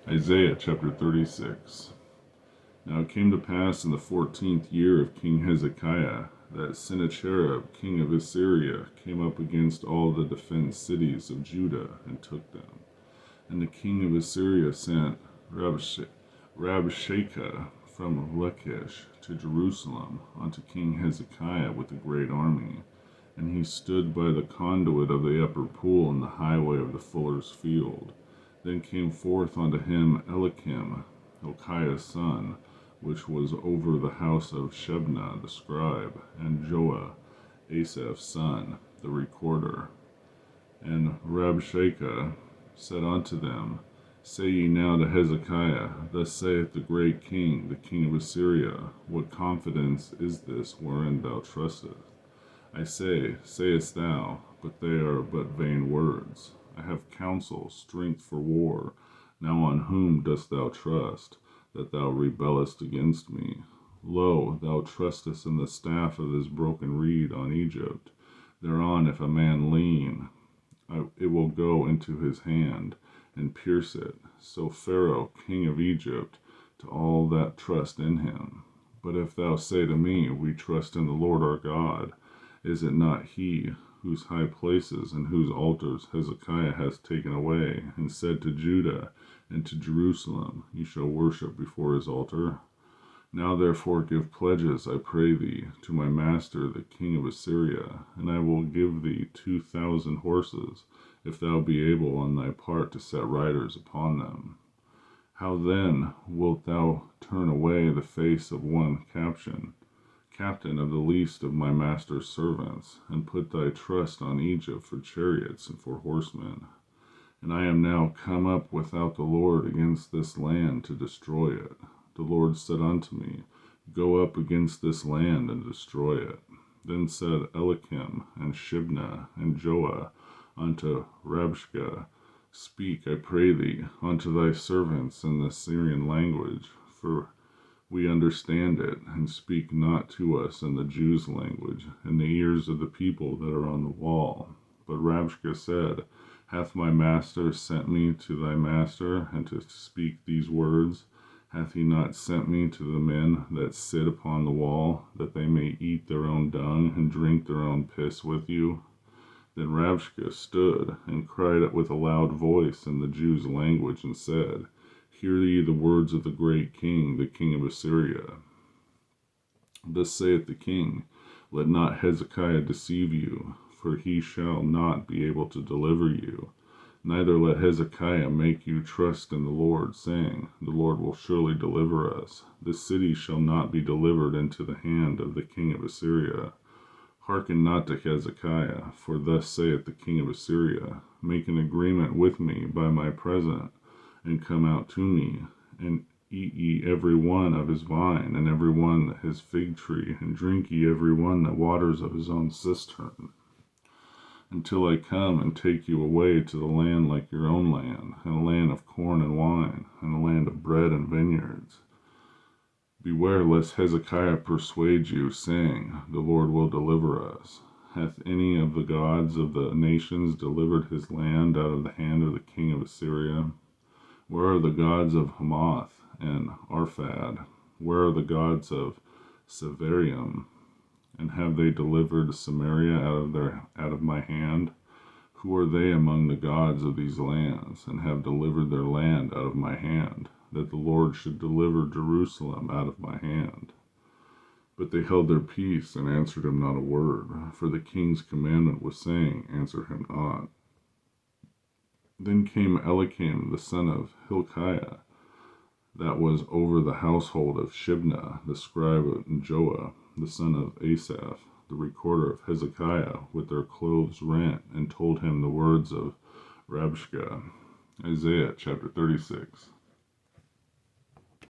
Isaiah chapter 36. Now it came to pass in the 14th year of King Hezekiah that Sennacherib, king of Assyria, came up against all the defenced cities of Judah and took them. And the king of Assyria sent Rabshakeh from Lachish to Jerusalem unto King Hezekiah with a great army. And he stood by the conduit of the upper pool in the highway of the fuller's field. Then came forth unto him Eliakim, Hilkiah's son, which was over the house of Shebna the scribe, and Joah, Asaph's son, the recorder. And Rabshakeh said unto them, Say ye now to Hezekiah, Thus saith the great king, the king of Assyria, What confidence is this wherein thou trustest? I say, sayest thou, but they are but vain words. I have counsel, strength for war. Now on whom dost thou trust, that thou rebellest against me? Lo, thou trustest in the staff of this broken reed on Egypt. Thereon if a man lean, it will go into his hand, and pierce it. So Pharaoh, king of Egypt, to all that trust in him. But if thou say to me, We trust in the Lord our God, is it not he whose high places and whose altars Hezekiah has taken away, and said to Judah and to Jerusalem, Ye shall worship before his altar? Now therefore give pledges, I pray thee, to my master the king of Assyria, and I will give thee 2,000 horses, if thou be able on thy part to set riders upon them. How then wilt thou turn away the face of one captain of the least of my master's servants, and put thy trust on Egypt for chariots and for horsemen? And I am now come up without the Lord against this land to destroy it. The Lord said unto me, Go up against this land and destroy it. Then said Eliakim and Shebna and Joah unto Rabshakeh, Speak, I pray thee, unto thy servants in the Syrian language, for we understand it, and speak not to us in the Jews' language, in the ears of the people that are on the wall. But Rabshakeh said, Hath my master sent me to thy master, and to speak these words? Hath he not sent me to the men that sit upon the wall, that they may eat their own dung, and drink their own piss with you? Then Rabshakeh stood, and cried with a loud voice in the Jews' language, and said, Hear ye the words of the great king, the king of Assyria. Thus saith the king, Let not Hezekiah deceive you, for he shall not be able to deliver you. Neither let Hezekiah make you trust in the Lord, saying, The Lord will surely deliver us. This city shall not be delivered into the hand of the king of Assyria. Hearken not to Hezekiah, for thus saith the king of Assyria, Make an agreement with me by my present, and come out to me, and eat ye every one of his vine, and every one his fig tree, and drink ye every one the waters of his own cistern, until I come and take you away to the land like your own land, and a land of corn and wine, and a land of bread and vineyards. Beware lest Hezekiah persuade you, saying, The Lord will deliver us. Hath any of the gods of the nations delivered his land out of the hand of the king of Assyria? Where are the gods of Hamath and Arphad? Where are the gods of Sevarium? And have they delivered Samaria out of my hand? Who are they among the gods of these lands, and have delivered their land out of my hand, that the Lord should deliver Jerusalem out of my hand? But they held their peace, and answered him not a word, for the king's commandment was saying, Answer him not. Then came Eliakim the son of Hilkiah, that was over the household of Shebna the scribe, and Joah the son of Asaph, the recorder of Hezekiah, with their clothes rent, and told him the words of Rabshakeh. Isaiah chapter 36.